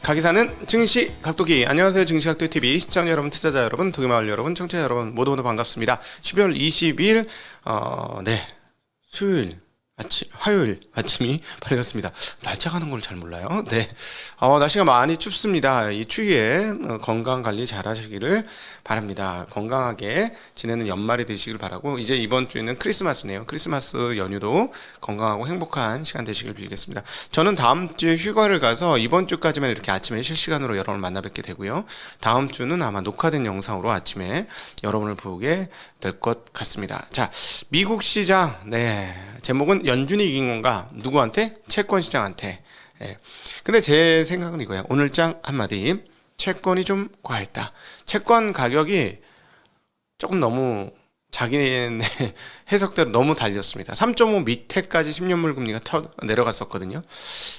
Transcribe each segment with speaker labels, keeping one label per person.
Speaker 1: 가기사는 증시 각도기. 안녕하세요. 증시 각도기 TV 시청자 여러분, 투자자 여러분, 도기마을 여러분, 청취자 여러분 모두 반갑습니다. 12월 20일 수요일 아침, 화요일 아침이 밝았습니다. 날짜 가는 걸 잘 몰라요. 네, 날씨가 많이 춥습니다. 이 추위에 건강 관리 잘 하시기를 바랍니다. 건강하게 지내는 연말이 되시길 바라고, 이제 이번 주에는 크리스마스네요. 크리스마스 연휴도 건강하고 행복한 시간 되시길 빌겠습니다. 저는 다음 주에 휴가를 가서 이번 주까지만 이렇게 아침에 실시간으로 여러분을 만나 뵙게 되고요. 다음 주는 아마 녹화된 영상으로 아침에 여러분을 보게 될 것 같습니다. 자, 미국 시장, 제목은 연준이 이긴 건가? 누구한테? 채권 시장한테. 근데 제 생각은 이거예요. 오늘장 한마디. 채권이 좀 과했다. 채권 가격이 조금 너무 자기네 해석대로 너무 달렸습니다. 3.5 밑에까지 10년물 금리가 내려갔었거든요.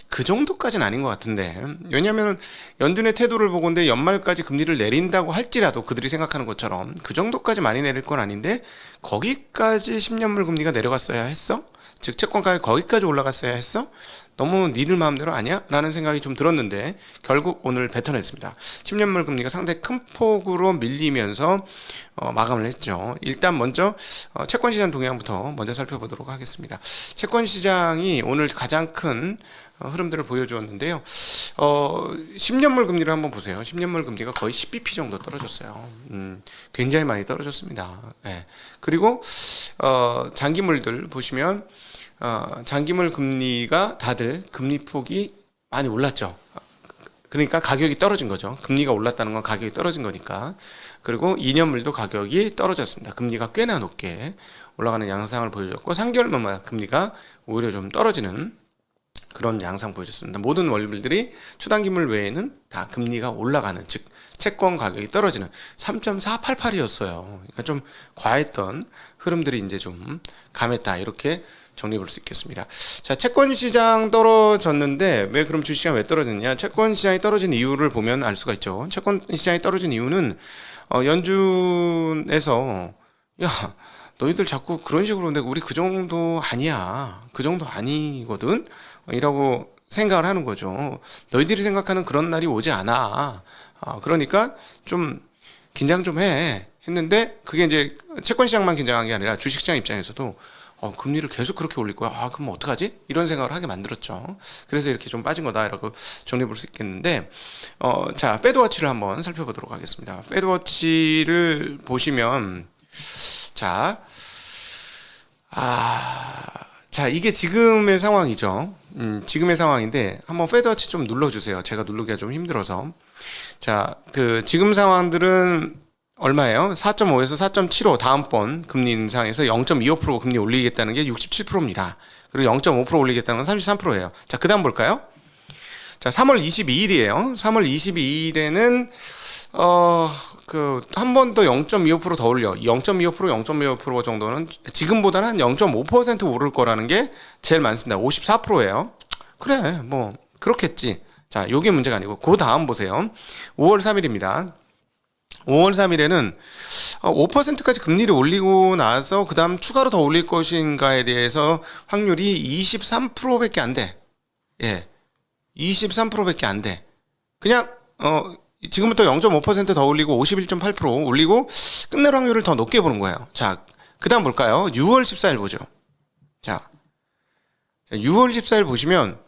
Speaker 1: 그 정도까지는 아닌 것 같은데, 왜냐하면 연준의 태도를 보건대 연말까지 금리를 내린다고 할지라도 그들이 생각하는 것처럼 그 정도까지 많이 내릴 건 아닌데, 거기까지 10년물 금리가 내려갔어야 했어? 즉 채권 가격이 거기까지 올라갔어야 했어? 너무 니들 마음대로 아니야? 라는 생각이 좀 들었는데 결국 오늘 뱉어냈습니다. 10년물 금리가 상당히 큰 폭으로 밀리면서 마감을 했죠. 일단 먼저 채권시장 동향부터 먼저 살펴보도록 하겠습니다. 채권시장이 오늘 가장 큰 흐름들을 보여주었는데요. 10년물 금리를 한번 보세요. 10년물 금리가 거의 10bp 정도 떨어졌어요. 굉장히 많이 떨어졌습니다. 그리고 장기물들 보시면 장기물 금리가 다들 금리 폭이 많이 올랐죠. 그러니까 가격이 떨어진 거죠. 금리가 올랐다는 건 가격이 떨어진 거니까. 그리고 2년물도 가격이 떨어졌습니다. 금리가 꽤나 높게 올라가는 양상을 보여줬고, 3개월물마다 금리가 오히려 좀 떨어지는 그런 양상 보여줬습니다. 모든 월물들이 초단기물 외에는 다 금리가 올라가는, 즉 채권 가격이 떨어지는 3.488이었어요. 그러니까 좀 과했던 흐름들이 이제 좀 감했다, 이렇게 정리해 볼 수 있겠습니다. 자, 채권 시장 떨어졌는데 왜 그럼 주식시장 왜 떨어졌냐? 채권 시장이 떨어진 이유를 보면 알 수가 있죠. 채권 시장이 떨어진 이유는 연준에서 너희들 자꾸 그런 식으로 근데 우리 그 정도 아니야. 그 정도 아니거든. 이라고 생각을 하는 거죠. 너희들이 생각하는 그런 날이 오지 않아. 그러니까 좀 긴장 좀 해. 했는데 그게 이제 채권 시장만 긴장한 게 아니라 주식시장 입장에서도 금리를 계속 그렇게 올릴 거야. 그럼 어떡하지? 이런 생각을 하게 만들었죠. 그래서 이렇게 좀 빠진 거다라고 정리해 볼 수 있겠는데, 자, 패드워치를 한번 살펴보도록 하겠습니다. 패드워치를 보시면, 자, 이게 지금의 상황이죠. 지금의 상황인데, 한번 패드워치 좀 눌러주세요. 제가 누르기가 좀 힘들어서. 자, 지금 상황들은 얼마예요? 4.5에서 4.75 다음번 금리 인상에서 0.25% 금리 올리겠다는 게 67%입니다. 그리고 0.5% 올리겠다는 건 33%예요. 자, 그 다음 볼까요? 자, 3월 22일이에요. 3월 22일에는 한 번 더 0.25% 더 올려. 0.25% 정도는 지금보다는 한 0.5% 오를 거라는 게 제일 많습니다. 54%예요. 그래, 뭐 그렇겠지. 자, 요게 문제가 아니고 그 다음 보세요. 5월 3일입니다. 5월 3일에는 5%까지 금리를 올리고 나서 그 다음 추가로 더 올릴 것인가에 대해서 확률이 23%밖에 안 돼. 23%밖에 안 돼. 그냥 지금부터 0.5% 더 올리고 51.8% 올리고 끝낼 확률을 더 높게 보는 거예요. 자, 그 다음 볼까요? 6월 14일 보죠. 자, 6월 14일 보시면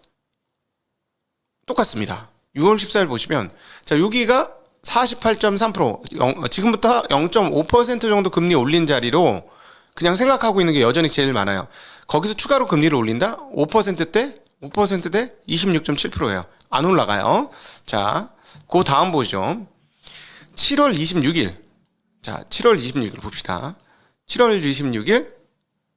Speaker 1: 똑같습니다. 6월 14일 보시면, 자, 여기가 48.3%, 지금부터 0.5% 정도 금리 올린 자리로 그냥 생각하고 있는 게 여전히 제일 많아요. 거기서 추가로 금리를 올린다? 5%대 26.7%예요. 안 올라가요. 자, 그 다음 보죠. 7월 26일. 자, 7월 26일 봅시다. 7월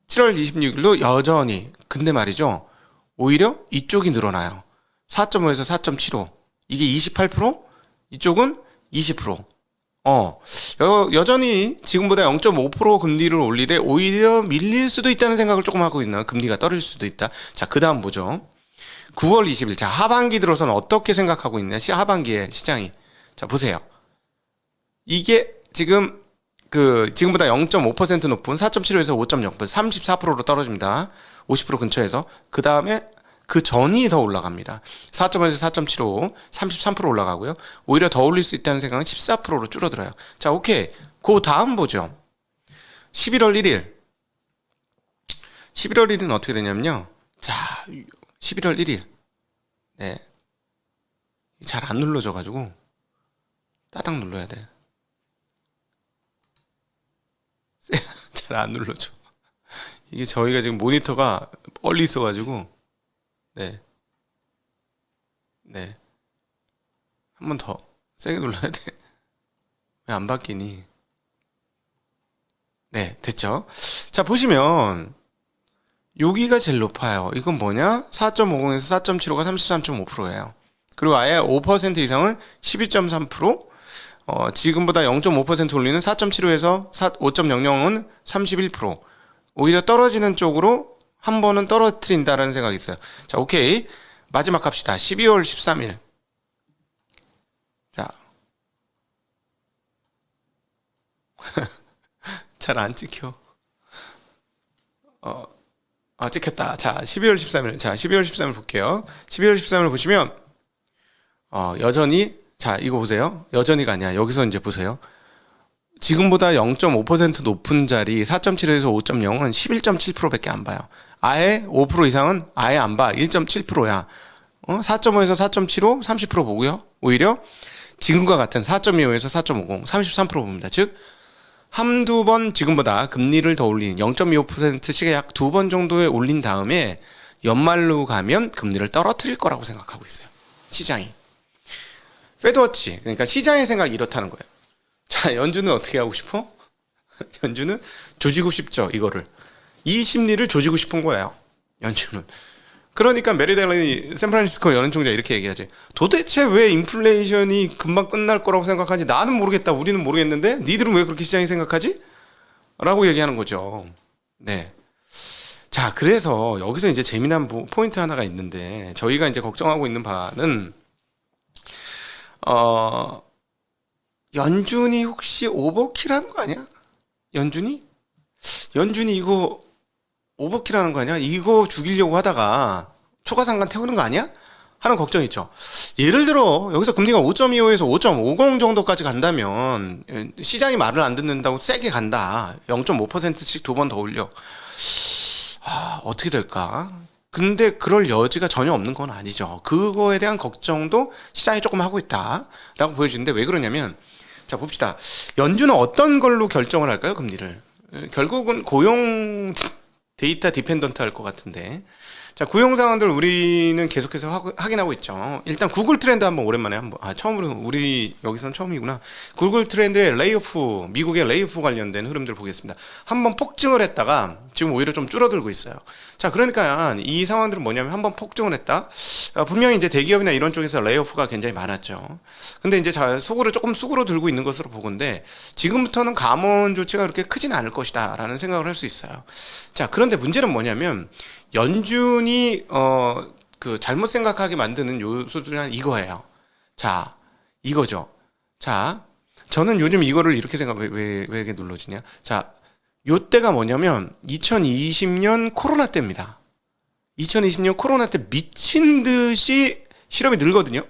Speaker 1: 26일도 여전히, 근데 말이죠, 오히려 이쪽이 늘어나요. 4.5에서 4.75. 이게 28%? 이쪽은 20%. 여전히 지금보다 0.5% 금리를 올리되 오히려 밀릴 수도 있다는 생각을 조금 하고 있는, 금리가 떨어질 수도 있다. 자, 그 다음 보죠. 9월 20일. 자, 하반기 들어서는 어떻게 생각하고 있냐? 하반기에 시장이. 자, 보세요. 이게 지금 지금보다 0.5% 높은 4.75에서 5.0%, 34%로 떨어집니다. 50% 근처에서. 그 다음에 그 전이 더 올라갑니다. 4.5에서 4.75, 33% 올라가고요. 오히려 더 올릴 수 있다는 생각은 14%로 줄어들어요. 자, 오케이. 그 다음 보죠. 11월 1일. 11월 1일은 어떻게 되냐면요. 자, 11월 1일. 네. 잘 안 눌러져가지고 따닥 눌러야 돼. 잘 안 눌러져. 이게 저희가 지금 모니터가 멀리 있어가지고 네. 네. 한 번 더 세게 눌러야 돼. 왜 안 바뀌니? 네, 됐죠? 자, 보시면 여기가 제일 높아요. 이건 뭐냐? 4.50에서 4.75가 33.5%예요. 그리고 아예 5% 이상은 12.3%, 지금보다 0.5% 올리는 4.75에서 5.00은 31%. 오히려 떨어지는 쪽으로 한 번은 떨어뜨린다라는 생각이 있어요. 자, 오케이. 마지막 갑시다. 12월 13일. 자. 잘 안 찍혀. 찍혔다. 자, 12월 13일. 자, 12월 13일 볼게요. 12월 13일 보시면, 여전히, 자, 이거 보세요. 여전히가 아니야. 여기서 이제 보세요. 지금보다 0.5% 높은 자리 4.7에서 5.0은 11.7%밖에 안 봐요. 아예 5% 이상은 아예 안 봐. 1.7%야. 4.5에서 4.75, 30% 보고요. 오히려 지금과 같은 4.25에서 4.50, 33% 봅니다. 즉, 한두 번 지금보다 금리를 더 올린 0.25%씩 약 두 번 정도에 올린 다음에 연말로 가면 금리를 떨어뜨릴 거라고 생각하고 있어요. 시장이. 페드워치, 그러니까 시장의 생각이 이렇다는 거예요. 자, 연준은 어떻게 하고 싶어? 연준은 조지고 싶죠, 이거를. 이 심리를 조지고 싶은 거예요, 연준은. 그러니까 메리델리 샌프란시스코 연은총장 이렇게 얘기하지. 도대체 왜 인플레이션이 금방 끝날 거라고 생각하지? 나는 모르겠다, 우리는 모르겠는데 니들은 왜 그렇게 시장이 생각하지? 라고 얘기하는 거죠. 네. 자, 그래서 여기서 이제 재미난 포인트 하나가 있는데, 저희가 이제 걱정하고 있는 바는 연준이 혹시 오버킬하는 거 아니야? 연준이 이거 오버킬하는 거 아니야? 이거 죽이려고 하다가 초과상관 태우는 거 아니야? 하는 걱정이 있죠. 예를 들어 여기서 금리가 5.25에서 5.50 정도까지 간다면, 시장이 말을 안 듣는다고 세게 간다. 0.5%씩 두 번 더 올려. 어떻게 될까? 근데 그럴 여지가 전혀 없는 건 아니죠. 그거에 대한 걱정도 시장이 조금 하고 있다라고 보여주는데, 왜 그러냐면, 자, 봅시다. 연준은 어떤 걸로 결정을 할까요, 금리를? 결국은 고용 데이터 디펜던트 할 것 같은데. 자, 고용 상황들 우리는 계속해서 확인하고 있죠. 일단 구글 트렌드 한번 오랜만에 처음으로, 우리 여기선 처음이구나. 구글 트렌드의 레이오프, 미국의 레이오프 관련된 흐름들 보겠습니다. 한번 폭증을 했다가 지금 오히려 좀 줄어들고 있어요. 자, 그러니까 이 상황들은 뭐냐면, 한번 폭증을 했다. 분명히 이제 대기업이나 이런 쪽에서 레이오프가 굉장히 많았죠. 근데 이제 속으로 조금 쑥으로 들고 있는 것으로 보건데, 지금부터는 감원 조치가 그렇게 크진 않을 것이다 라는 생각을 할 수 있어요. 자, 그런데 문제는 뭐냐면, 연준이 그 잘못 생각하게 만드는 요소 중에 하나 이거예요. 자, 이거죠. 자, 저는 요즘 이거를 이렇게 생각해. 왜 이게 눌러지냐? 자, 요때가 뭐냐면 2020년 코로나 때입니다. 2020년 코로나 때 미친 듯이 실업이 늘거든요.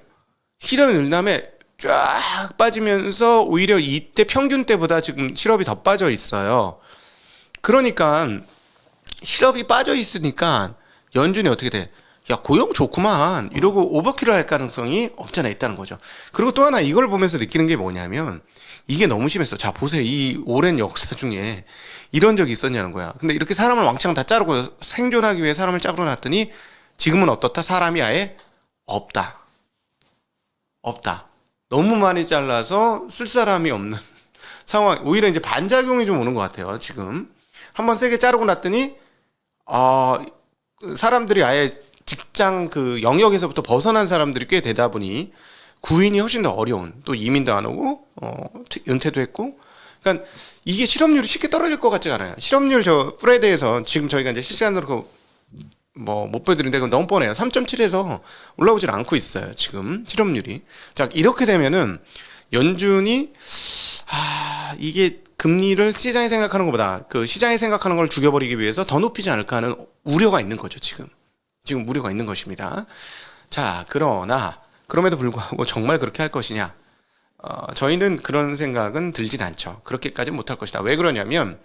Speaker 1: 실업이 늘 다음에 쫙 빠지면서 오히려 이때 평균 때보다 지금 실업이 더 빠져 있어요. 그러니까 실업이 빠져 있으니까 연준이 어떻게 돼? 야, 고용 좋구만 이러고 오버킬을 할 가능성이 없잖아 있다는 거죠. 그리고 또 하나 이걸 보면서 느끼는 게 뭐냐면, 이게 너무 심했어. 자, 보세요. 이 오랜 역사 중에 이런 적이 있었냐는 거야. 근데 이렇게 사람을 왕창 다 자르고 생존하기 위해 사람을 자르고 놨더니 지금은 어떻다? 사람이 아예 없다. 너무 많이 잘라서 쓸 사람이 없는 상황. 오히려 이제 반작용이 좀 오는 것 같아요. 지금 한번 세게 자르고 놨더니 사람들이 아예 직장 그 영역에서부터 벗어난 사람들이 꽤 되다 보니 구인이 훨씬 더 어려운, 또 이민도 안 오고 은퇴도 했고, 그러니까 이게 실업률이 쉽게 떨어질 것 같지가 않아요. 실업률 프레드에서 지금 저희가 이제 실시간으로 못 보여드리는데 그건 너무 뻔해요. 3.7에서 올라오질 않고 있어요, 지금 실업률이. 자, 이렇게 되면은 연준이 이게 금리를 시장이 생각하는 것보다 그 시장이 생각하는 걸 죽여버리기 위해서 더 높이지 않을까 하는 우려가 있는 거죠, 지금. 지금 우려가 있는 것입니다. 자, 그럼에도 불구하고 정말 그렇게 할 것이냐? 저희는 그런 생각은 들진 않죠. 그렇게까지는 못할 것이다. 왜 그러냐면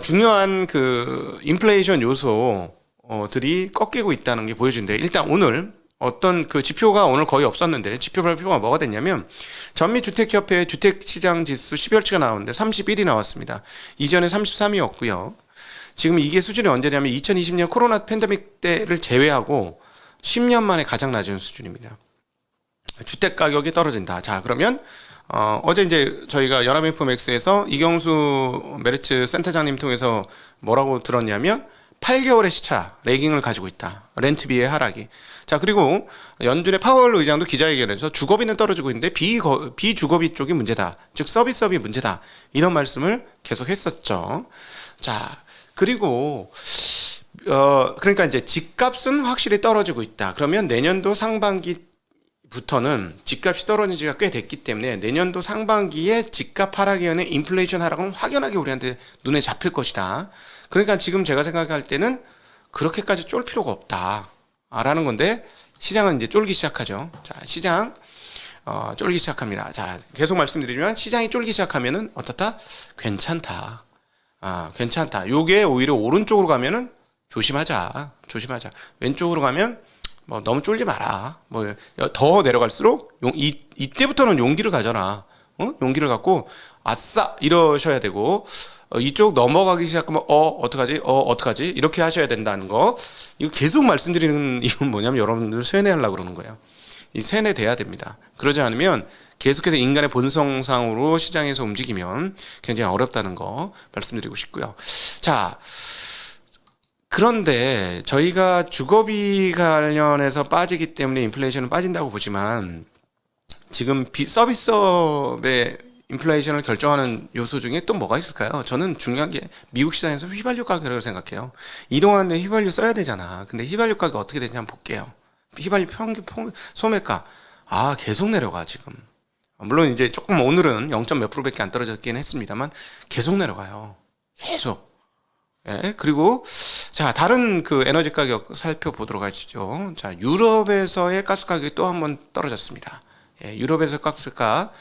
Speaker 1: 중요한 그 인플레이션 요소들이 꺾이고 있다는 게 보여준대. 일단 오늘 어떤 그 지표가 오늘 거의 없었는데 지표 발표가 뭐가 됐냐면 전미주택협회 주택시장 지수 12월치가 나오는데 31이 나왔습니다. 이전에 33이었고요. 지금 이게 수준이 언제냐면 2020년 코로나 팬데믹 때를 제외하고 10년 만에 가장 낮은 수준입니다. 주택 가격이 떨어진다. 자, 그러면 어제 이제 저희가 연합인포맥스에서 이경수 메르츠 센터장님 통해서 뭐라고 들었냐면 8개월의 시차 레깅을 가지고 있다. 렌트비의 하락이. 자, 그리고 연준의 파월 의장도 기자회견에서 주거비는 떨어지고 있는데 비주거비 쪽이 문제다. 즉 서비스업이 문제다. 이런 말씀을 계속 했었죠. 자, 그리고 그러니까 이제 집값은 확실히 떨어지고 있다. 그러면 내년도 상반기부터는 집값이 떨어진 지가 꽤 됐기 때문에 내년도 상반기에 집값 하락에 의한 인플레이션 하락은 확연하게 우리한테 눈에 잡힐 것이다. 그러니까 지금 제가 생각할 때는 그렇게까지 쫄 필요가 없다. 라는 건데 시장은 이제 쫄기 시작하죠. 자, 시장 쫄기 시작합니다. 자, 계속 말씀드리지만 시장이 쫄기 시작하면은 어떻다? 괜찮다. 괜찮다. 요게 오히려 오른쪽으로 가면은 조심하자. 왼쪽으로 가면 뭐 너무 쫄지 마라. 뭐 더 내려갈수록 이때부터는 용기를 가져라. 용기를 갖고 아싸 이러셔야 되고 이쪽 넘어가기 시작하면 어떡하지 이렇게 하셔야 된다는 거. 이거 계속 말씀드리는 이유는 뭐냐면 여러분들 세뇌하려고 그러는 거예요. 이 세뇌돼야 됩니다. 그러지 않으면 계속해서 인간의 본성상으로 시장에서 움직이면 굉장히 어렵다는 거 말씀드리고 싶고요. 자, 그런데 저희가 주거비 관련해서 빠지기 때문에 인플레이션은 빠진다고 보지만 지금 서비스업의 인플레이션을 결정하는 요소 중에 또 뭐가 있을까요? 저는 중요한 게 미국 시장에서 휘발유 가격을 생각해요. 이동안 내 휘발유 써야 되잖아. 근데 휘발유 가격 어떻게 되는지 한번 볼게요. 휘발유 평균 소매가 계속 내려가 지금. 물론 이제 조금 오늘은 0. 몇 프로밖에 안 떨어졌긴 했습니다만 계속 내려가요. 계속. 예, 그리고 자, 다른 그 에너지 가격 살펴보도록 하시죠. 자, 유럽에서의 가스 가격이 또 한번 떨어졌습니다. 예, 유럽에서 가스가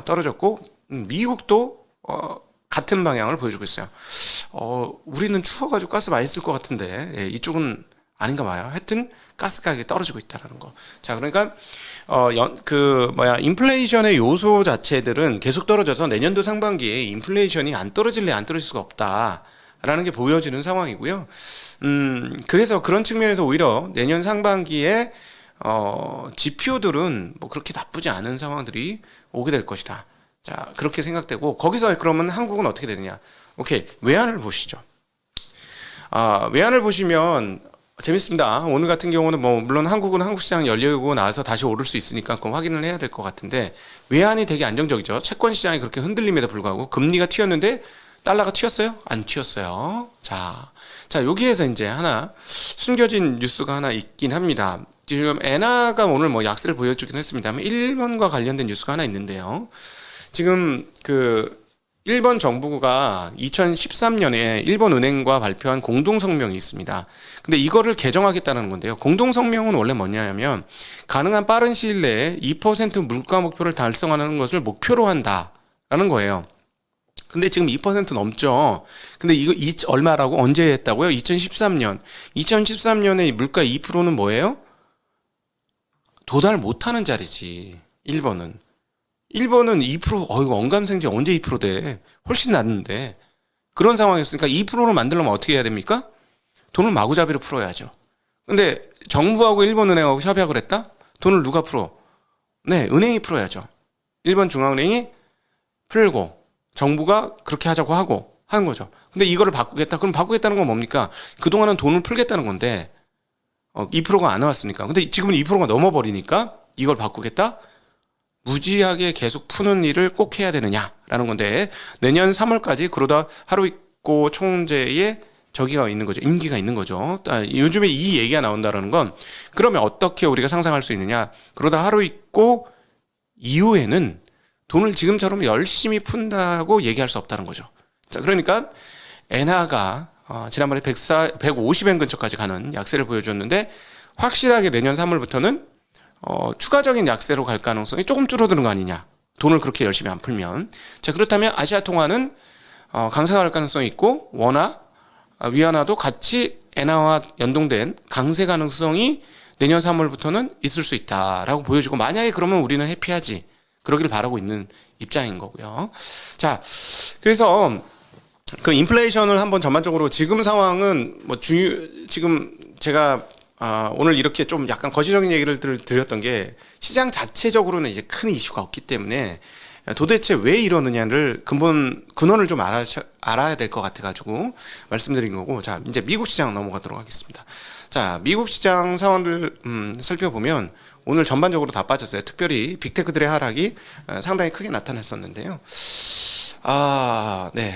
Speaker 1: 떨어졌고 미국도 같은 방향을 보여주고 있어요. 우리는 추워가지고 가스 많이 쓸 것 같은데 이쪽은 아닌가 봐요. 하여튼 가스 가격이 떨어지고 있다는 거. 자, 그러니까 인플레이션의 요소 자체들은 계속 떨어져서 내년도 상반기에 인플레이션이 안 떨어질 수가 없다라는 게 보여지는 상황이고요. 그래서 그런 측면에서 오히려 내년 상반기에 지표들은 뭐 그렇게 나쁘지 않은 상황들이 오게 될 것이다. 자, 그렇게 생각되고 거기서 그러면 한국은 어떻게 되느냐? 오케이, 외환을 보시죠. 외환을 보시면 재밌습니다. 오늘 같은 경우는 뭐 물론 한국은 한국 시장 열리고 나서 다시 오를 수 있으니까 그건 확인을 해야 될 것 같은데 외환이 되게 안정적이죠. 채권 시장이 그렇게 흔들림에도 불구하고 금리가 튀었는데 달러가 튀었어요? 안 튀었어요. 자, 여기에서 이제 하나 숨겨진 뉴스가 하나 있긴 합니다. 지금 엔화가 오늘 뭐 약세를 보여주긴 했습니다만 일본과 관련된 뉴스가 하나 있는데요. 지금 그 일본 정부가 2013년에 일본 은행과 발표한 공동 성명이 있습니다. 근데 이거를 개정하겠다는 건데요. 공동 성명은 원래 뭐냐면 가능한 빠른 시일 내에 2% 물가 목표를 달성하는 것을 목표로 한다라는 거예요. 근데 지금 2% 넘죠. 근데 이거 얼마라고 언제 했다고요? 2013년. 2013년에 물가 2%는 뭐예요? 도달 못하는 자리지. 일본은 2%, 이거 언감생지 언제 2% 돼? 훨씬 낮는데. 그런 상황이었으니까 2%를 만들려면 어떻게 해야 됩니까? 돈을 마구잡이로 풀어야죠. 근데 정부하고 일본은행하고 협약을 했다? 돈을 누가 풀어? 네, 은행이 풀어야죠. 일본 중앙은행이 풀고 정부가 그렇게 하자고 하고 하는 거죠. 근데 이거를 바꾸겠다? 그럼 바꾸겠다는 건 뭡니까? 그동안은 돈을 풀겠다는 건데 2%가 안 나왔으니까. 근데 지금은 2%가 넘어버리니까 이걸 바꾸겠다? 무지하게 계속 푸는 일을 꼭 해야 되느냐라는 건데 내년 3월까지 그러다 하루이코 총재의 저기가 있는 거죠. 임기가 있는 거죠. 요즘에 이 얘기가 나온다라는 건 그러면 어떻게 우리가 상상할 수 있느냐. 그러다 하루이코 이후에는 돈을 지금처럼 열심히 푼다고 얘기할 수 없다는 거죠. 자, 그러니까 엔화가 지난번에 150엔 근처까지 가는 약세를 보여줬는데 확실하게 내년 3월부터는 추가적인 약세로 갈 가능성이 조금 줄어드는 거 아니냐. 돈을 그렇게 열심히 안 풀면. 자, 그렇다면 아시아 통화는 강세가 갈 가능성이 있고 원화, 위안화도 같이 엔화와 연동된 강세 가능성이 내년 3월부터는 있을 수 있다라고 보여주고, 만약에 그러면 우리는 해피하지. 그러길 바라고 있는 입장인 거고요. 자, 그래서 그 인플레이션을 한번 전반적으로 지금 상황은 지금 제가 오늘 이렇게 좀 약간 거시적인 얘기를 드렸던 게 시장 자체적으로는 이제 큰 이슈가 없기 때문에 도대체 왜 이러느냐를 근원을 좀 알아야 될 것 같아가지고 말씀드린 거고. 자, 이제 미국 시장 넘어가도록 하겠습니다. 자, 미국 시장 상황들 살펴보면 오늘 전반적으로 다 빠졌어요. 특별히 빅테크들의 하락이 상당히 크게 나타났었는데요. 네.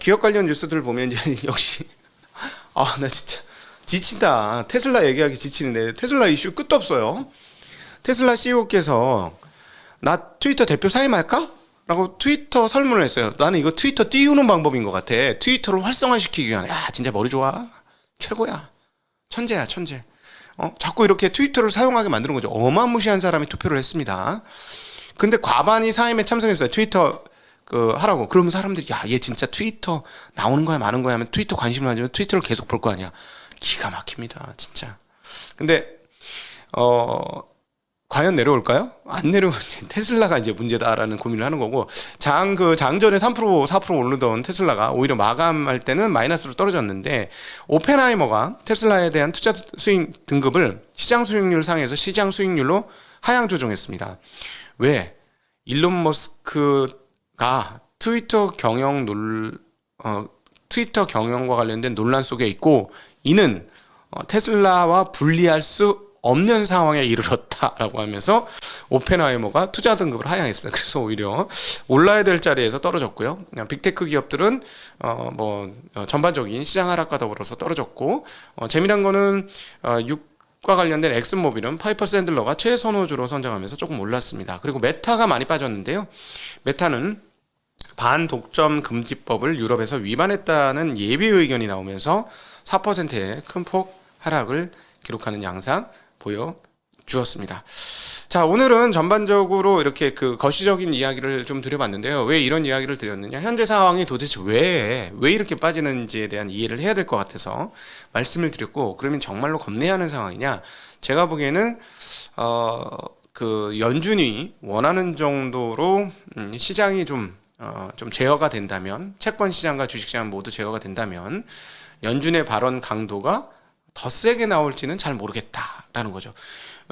Speaker 1: 기업 관련 뉴스들 보면 이제 역시 나 진짜 지친다. 테슬라 얘기하기 지치는데 테슬라 이슈 끝도 없어요. 테슬라 CEO께서 나 트위터 대표 사임할까? 라고 트위터 설문을 했어요. 나는 이거 트위터 띄우는 방법인 것 같아. 트위터를 활성화시키기 위한. 야, 진짜 머리 좋아. 최고야. 천재야, 천재. 자꾸 이렇게 트위터를 사용하게 만드는 거죠. 어마무시한 사람이 투표를 했습니다. 근데 과반이 사임에 참석했어요. 트위터 하라고. 그러면 사람들이 야, 얘 진짜 트위터 나오는 거야 마는 거야 하면 트위터 관심을 가지면 트위터를 계속 볼 거 아니야. 기가 막힙니다, 진짜. 근데 과연 내려올까요? 안 내려오면 테슬라가 이제 문제다라는 고민을 하는 거고, 장전에 3% 4% 오르던 테슬라가 오히려 마감할 때는 마이너스로 떨어졌는데, 오펜하이머가 테슬라에 대한 투자 수익 등급을 시장 수익률 상에서 시장 수익률로 하향 조정했습니다. 왜? 일론 머스크가 트위터 경영과 관련된 논란 속에 있고, 이는 테슬라와 분리할 수 없는 상황에 이르렀다라고 하면서 오펜하이머가 투자 등급을 하향했습니다. 그래서 오히려 올라야 될 자리에서 떨어졌고요. 빅테크 기업들은 전반적인 시장 하락과 더불어서 떨어졌고, 재미난 거는 과 관련된 엑슨모빌은 파이퍼 샌들러가 최선호주로 선정하면서 조금 올랐습니다. 그리고 메타가 많이 빠졌는데요. 메타는 반독점 금지법을 유럽에서 위반했다는 예비 의견이 나오면서 4%의 큰 폭 하락을 기록하는 양상 보여주었습니다. 자, 오늘은 전반적으로 이렇게 거시적인 이야기를 좀 드려봤는데요. 왜 이런 이야기를 드렸느냐, 현재 상황이 도대체 왜 이렇게 빠지는지에 대한 이해를 해야 될 것 같아서 말씀을 드렸고, 그러면 정말로 겁내하는 상황이냐, 제가 보기에는 연준이 원하는 정도로 시장이 좀 제어가 된다면, 채권 시장과 주식 시장 모두 제어가 된다면 연준의 발언 강도가 더 세게 나올지는 잘 모르겠다라는 거죠.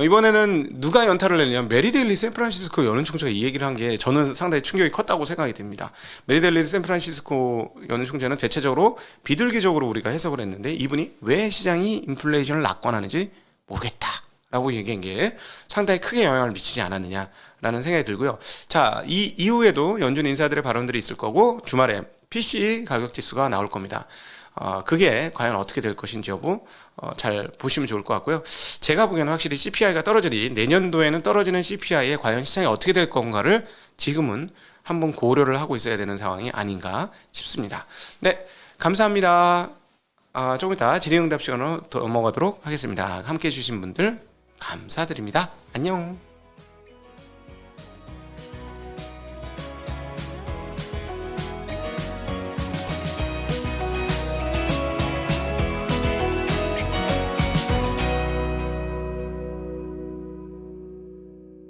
Speaker 1: 이번에는 누가 연타를 냈냐면 메리데일리 샌프란시스코 연은총재가 이 얘기를 한 게 저는 상당히 충격이 컸다고 생각이 듭니다. 메리데일리 샌프란시스코 연은총재는 대체적으로 비둘기적으로 우리가 해석을 했는데, 이분이 왜 시장이 인플레이션을 낙관하는지 모르겠다라고 얘기한 게 상당히 크게 영향을 미치지 않았느냐라는 생각이 들고요. 자, 이 이후에도 연준 인사들의 발언들이 있을 거고, 주말에 PC 가격 지수가 나올 겁니다. 그게 과연 어떻게 될 것인지 여부 잘 보시면 좋을 것 같고요. 제가 보기에는 확실히 CPI가 떨어지니 내년도에는 떨어지는 CPI에 과연 시장이 어떻게 될 건가를 지금은 한번 고려를 하고 있어야 되는 상황이 아닌가 싶습니다. 네, 감사합니다. 조금 이따 질의응답 시간으로 넘어가도록 하겠습니다. 함께해 주신 분들 감사드립니다. 안녕.